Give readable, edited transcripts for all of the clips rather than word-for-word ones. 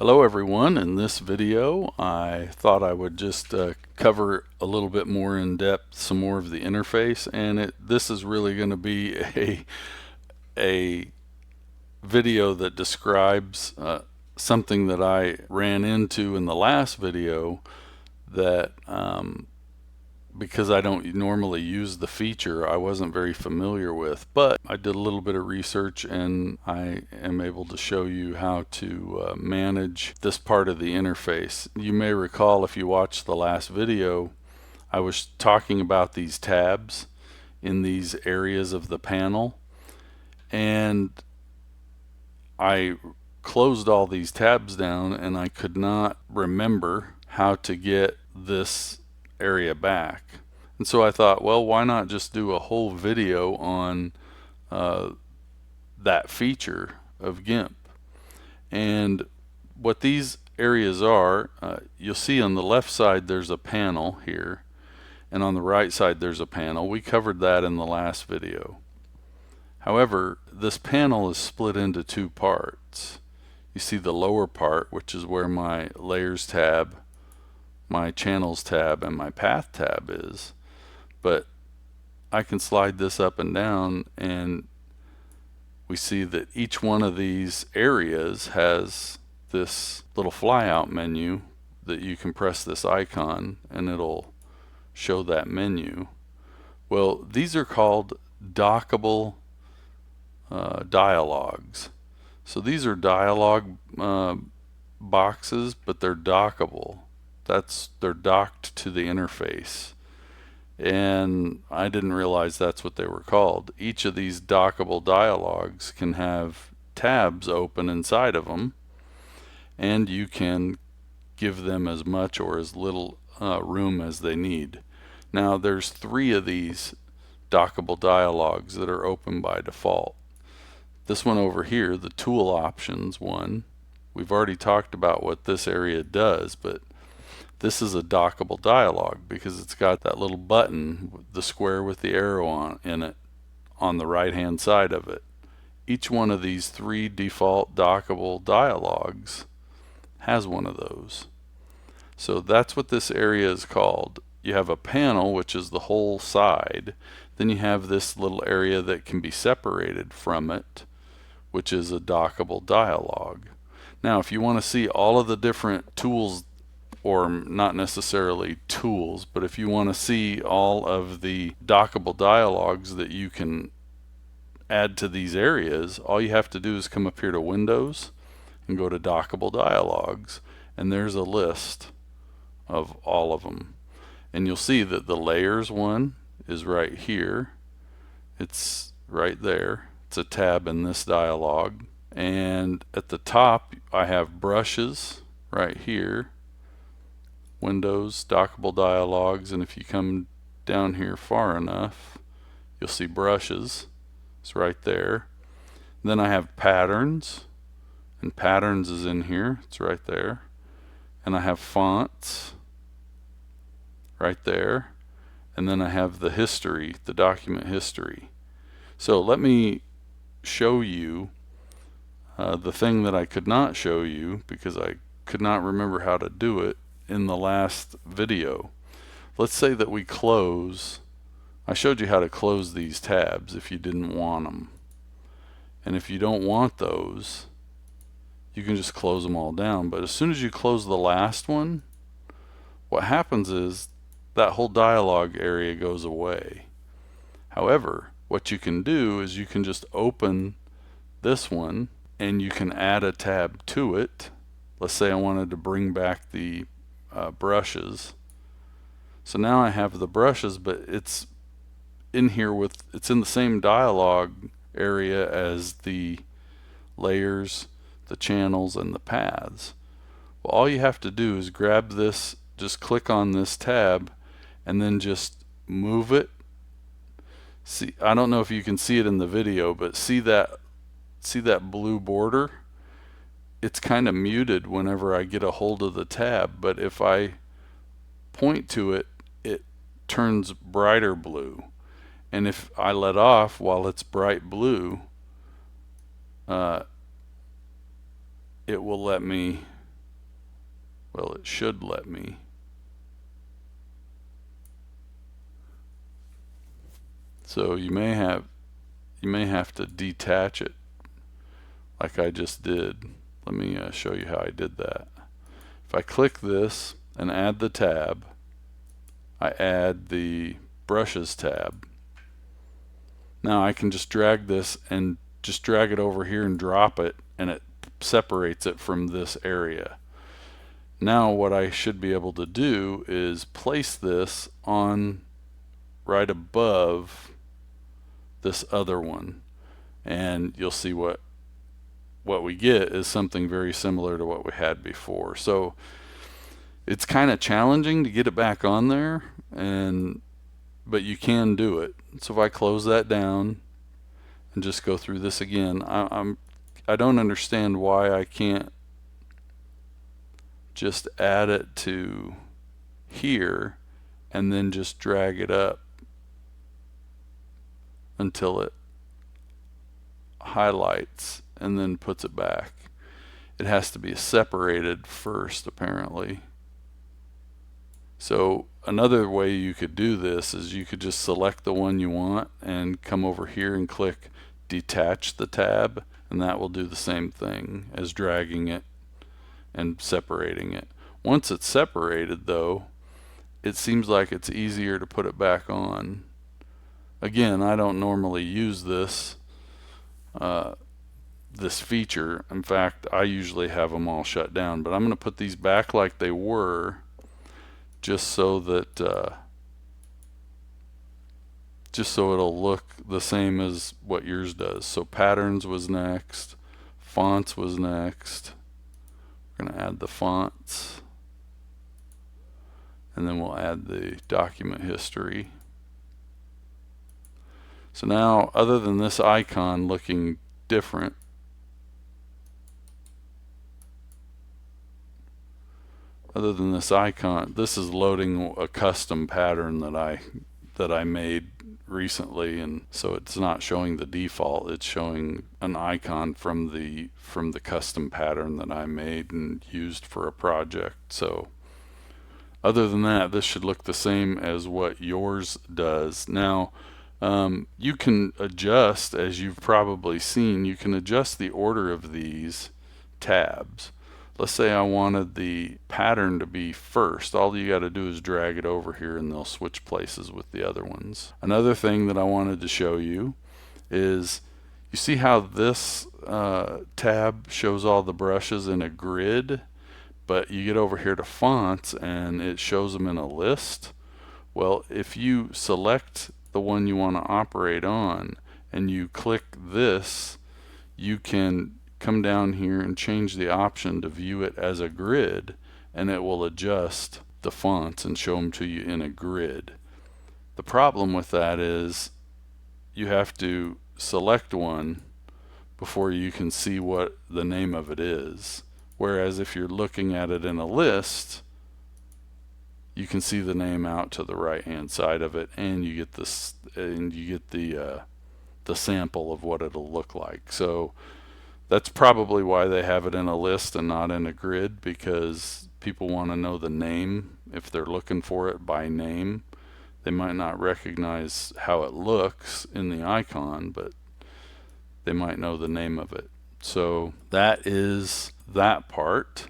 Hello everyone. In this video I thought I would just cover a little bit more in depth some more of the interface, and this is really going to be a video that describes something that I ran into in the last video that because I don't normally use the feature, I wasn't very familiar with, but I did a little bit of research and I am able to show you how to manage this part of the interface. You may recall, if you watched the last video, I was talking about these tabs in these areas of the panel, and I closed all these tabs down and I could not remember how to get this area back. And so I thought, well, why not just do a whole video on that feature of GIMP. And what these areas are, you'll see on the left side there's a panel here, and on the right side there's a panel. We covered that in the last video. However, this panel is split into two parts. You see the lower part, which is where my layers tab, my channels tab, and my path tab is. But I can slide this up and down, and we see that each one of these areas has this little flyout menu that you can press this icon and it'll show that menu. Well, these are called dockable dialogs. So these are dialog boxes, but they're dockable. They're docked to the interface, and I didn't realize that's what they were called. Each of these dockable dialogs can have tabs open inside of them, and you can give them as much or as little room as they need. Now there's 3 of these dockable dialogs that are open by default. This one over here, the tool options one, we've already talked about what this area does, but this is a dockable dialog because it's got that little button, the square with the arrow in it, on the right hand side of it. Each one of these 3 default dockable dialogs has one of those. So that's what this area is called. You have a panel, which is the whole side. Then you have this little area that can be separated from it, which is a dockable dialog. Now, if you want to see all of the different tools, or not necessarily tools, but if you want to see all of the dockable dialogs that you can add to these areas, all you have to do is come up here to Windows and go to Dockable Dialogs, and there's a list of all of them. And you'll see that the layers one is right here. It's right there. It's a tab in this dialog. And at the top I have brushes right here. Windows, dockable dialogs, and if you come down here far enough, you'll see brushes. It's right there. Then I have patterns, and patterns is in here. It's right there. And I have fonts right there. And then I have the history, the document history. So let me show you the thing that I could not show you because I could not remember how to do it in the last video. Let's say that we close. I showed you how to close these tabs if you didn't want them, and if you don't want those, you can just close them all down. But as soon as you close the last one, what happens is that whole dialog area goes away. However, what you can do is you can just open this one and you can add a tab to it. Let's say I wanted to bring back the brushes. So now I have the brushes, but it's in here it's in the same dialog area as the layers, the channels, and the paths. Well, all you have to do is grab this, just click on this tab, and then just move it. See, I don't know if you can see it in the video, but see that blue border? It's kind of muted whenever I get a hold of the tab, but if I point to it, it turns brighter blue. And if I let off while it's bright blue, it will let me Well, it should let me. So you may have to detach it like I just did. Let me show you how I did that. If I click this and add the tab, I add the brushes tab. Now I can just drag this and just drag it over here and drop it, and it separates it from this area. Now what I should be able to do is place this on right above this other one, and you'll see what we get is something very similar to what we had before. So it's kind of challenging to get it back on there, but you can do it. So if I close that down and just go through this again, I don't understand why I can't just add it to here and then just drag it up until it highlights and then puts it back. It has to be separated first, apparently. So another way you could do this is you could just select the one you want and come over here and click detach the tab, and that will do the same thing as dragging it and separating it. Once it's separated though, it seems like it's easier to put it back on. Again, I don't normally use this feature. In fact, I usually have them all shut down, but I'm going to put these back like they were, just so it'll look the same as what yours does. So patterns was next, fonts was next. We're going to add the fonts, and then we'll add the document history. So now, other than this icon looking different, this is loading a custom pattern that I made recently, and so it's not showing the default, it's showing an icon from the custom pattern that I made and used for a project. So other than that, this should look the same as what yours does. Now you can adjust, as you've probably seen, you can adjust the order of these tabs. Let's say I wanted the pattern to be first. All you got to do is drag it over here and they'll switch places with the other ones. Another thing that I wanted to show you is, you see how this tab shows all the brushes in a grid, but you get over here to fonts and it shows them in a list. Well, if you select the one you want to operate on and you click this, you can come down here and change the option to view it as a grid, and it will adjust the fonts and show them to you in a grid. The problem with that is you have to select one before you can see what the name of it is, whereas if you're looking at it in a list, you can see the name out to the right hand side of it, and you get this, and you get the sample of what it'll look like. So that's probably why they have it in a list and not in a grid, because people want to know the name. If they're looking for it by name, they might not recognize how it looks in the icon, but they might know the name of it. So that is that part.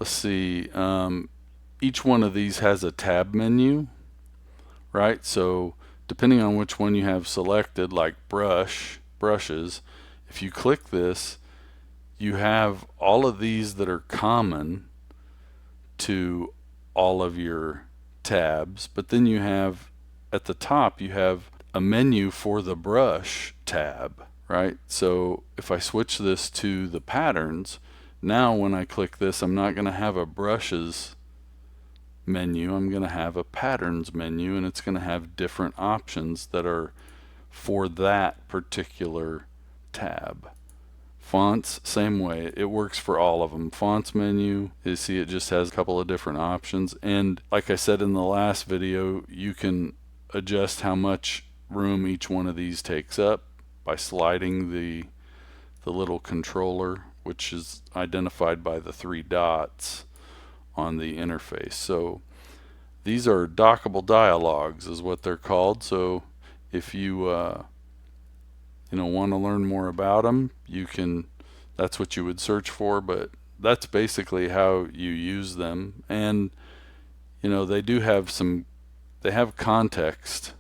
Let's see, each one of these has a tab menu, right? So depending on which one you have selected, like brushes, if you click this, you have all of these that are common to all of your tabs, but then you have at the top, you have a menu for the brush tab, right? So if I switch this to the patterns, now when I click this, I'm not going to have a brushes menu, I'm going to have a patterns menu, and it's going to have different options that are for that particular tab. Fonts, same way, it works for all of them. Fonts menu, you see it just has a couple of different options, and like I said in the last video, you can adjust how much room each one of these takes up by sliding the little controller, which is identified by the 3 dots on the interface. So these are dockable dialogues is what they're called. So if you want to learn more about them, you can, that's what you would search for, but that's basically how you use them. And they do have they have context,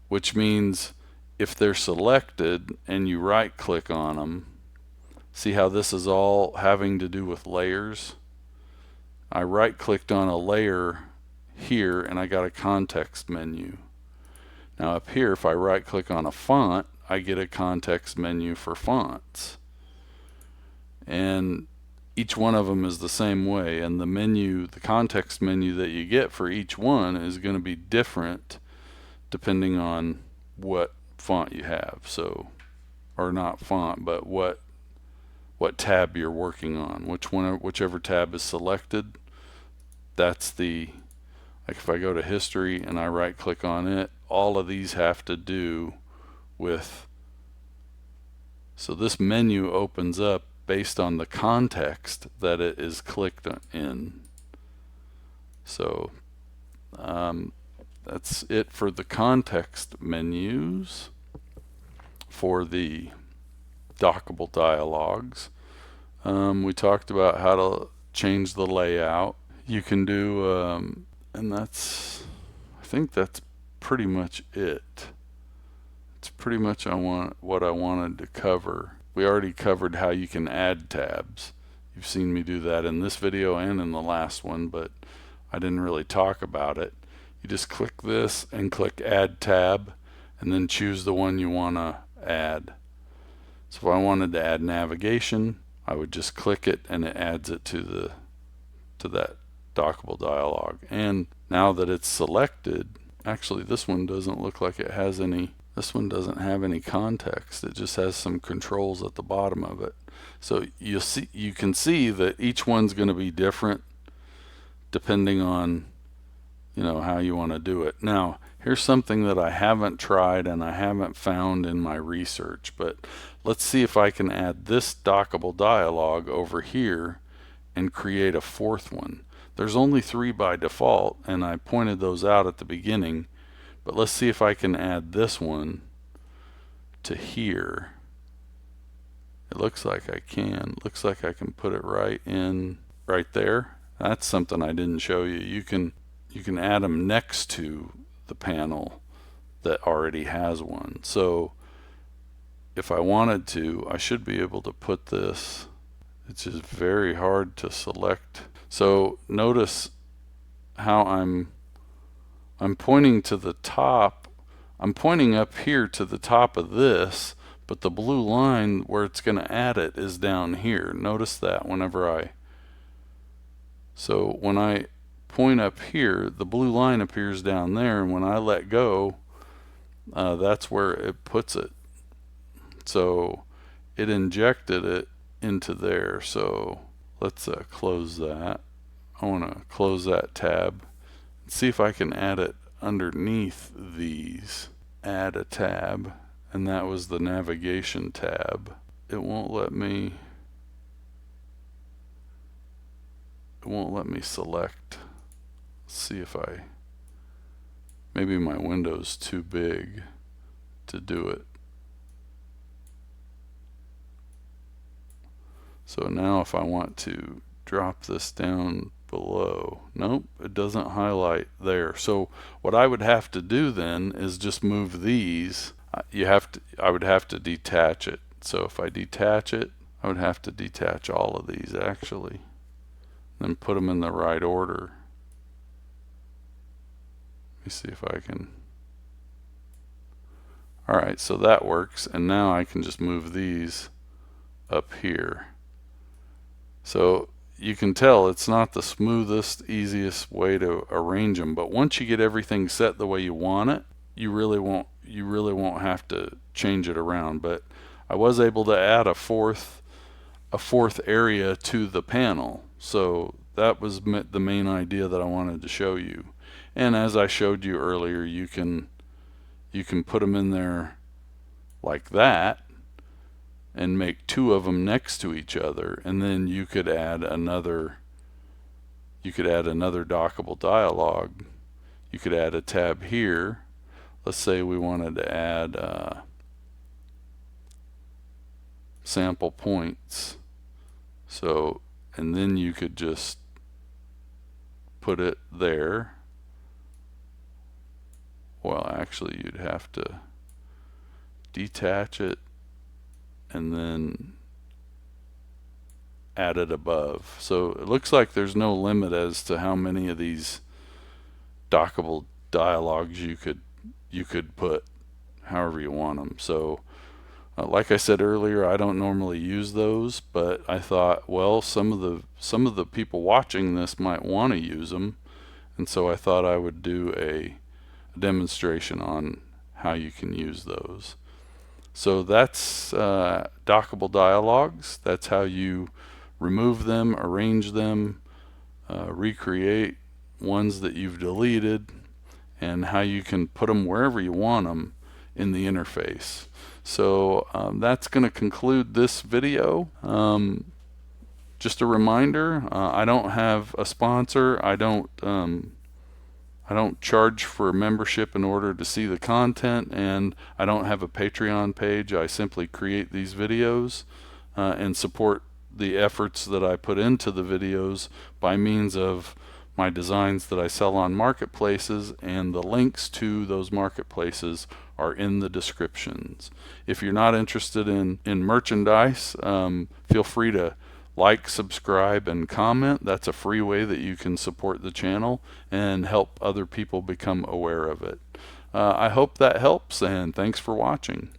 which means if they're selected and you right click on them, see how this is all having to do with layers? I right clicked on a layer here and I got a context menu. Now up here, if I right click on a font, I get a context menu for fonts. And each one of them is the same way, and the context menu that you get for each one is going to be different depending on what font you have. So, or not font, but what tab you're working on, whichever tab is selected. That's like if I go to history and I right click on it, all of these have to do with, so this menu opens up based on the context that it is clicked in. So that's it for the context menus for the dockable dialogues. We talked about how to change the layout. You can do, and I think that's pretty much it. It's pretty much what I wanted to cover. We already covered how you can add tabs. You've seen me do that in this video and in the last one, but I didn't really talk about it. You just click this and click Add Tab, and then choose the one you want to add. So if I wanted to add navigation, I would just click it and it adds it to that dockable dialog. And now that it's selected, actually this one doesn't look like it has any. This one doesn't have any context. It just has some controls at the bottom of it. So you can see that each one's going to be different depending on how you want to do it. Now here's something that I haven't tried and I haven't found in my research, but let's see if I can add this dockable dialog over here and create a fourth one. There's only 3 by default, and I pointed those out at the beginning, but let's see if I can add this one to here. It looks like I can. Looks like I can put it right there. That's something I didn't show you. You can add them next to the panel that already has one. So if I wanted to, I should be able to put this. It's just very hard to select. So notice how I'm pointing to the top. I'm pointing up here to the top of this, but the blue line where it's going to add it is down here. Notice that so when I point up here, the blue line appears down there, and when I let go, that's where it puts it. So it injected it into there. So let's close that. I want to close that tab. See if I can add it underneath these. Add a tab, and that was the navigation tab. It won't let me select. Let's see if maybe my window's too big to do it. So now if I want to drop this down below, nope, it doesn't highlight there. So what I would have to do then is just move these. I would have to detach it. So if I detach it, I would have to detach all of these actually, then put them in the right order. Let me see if I can. Alright, so that works, and now I can just move these up here. So you can tell it's not the smoothest, easiest way to arrange them, but once you get everything set the way you want it, you really won't have to change it around. But I was able to add a fourth area to the panel, so that was the main idea that I wanted to show you. And as I showed you earlier, you can put them in there like that and make 2 of them next to each other, and then you could add another You could add another dockable dialog. You could add a tab here. Let's say we wanted to add sample points. So, and then you could just put it there. Well, actually, you'd have to detach it and then add it above. So it looks like there's no limit as to how many of these dockable dialogs you could put however you want them. So like I said earlier, I don't normally use those, but I thought, well, some of the people watching this might want to use them, and so I thought I would do a demonstration on how you can use those. So that's dockable dialogs. That's how you remove them, arrange them, recreate ones that you've deleted, and how you can put them wherever you want them in the interface. So that's going to conclude this video. Just a reminder, I don't have a sponsor. I don't charge for a membership in order to see the content, and I don't have a Patreon page. I simply create these videos and support the efforts that I put into the videos by means of my designs that I sell on marketplaces, and the links to those marketplaces are in the descriptions. If you're not interested in merchandise, feel free to like, subscribe, and comment. That's a free way that you can support the channel and help other people become aware of it. I hope that helps, and thanks for watching.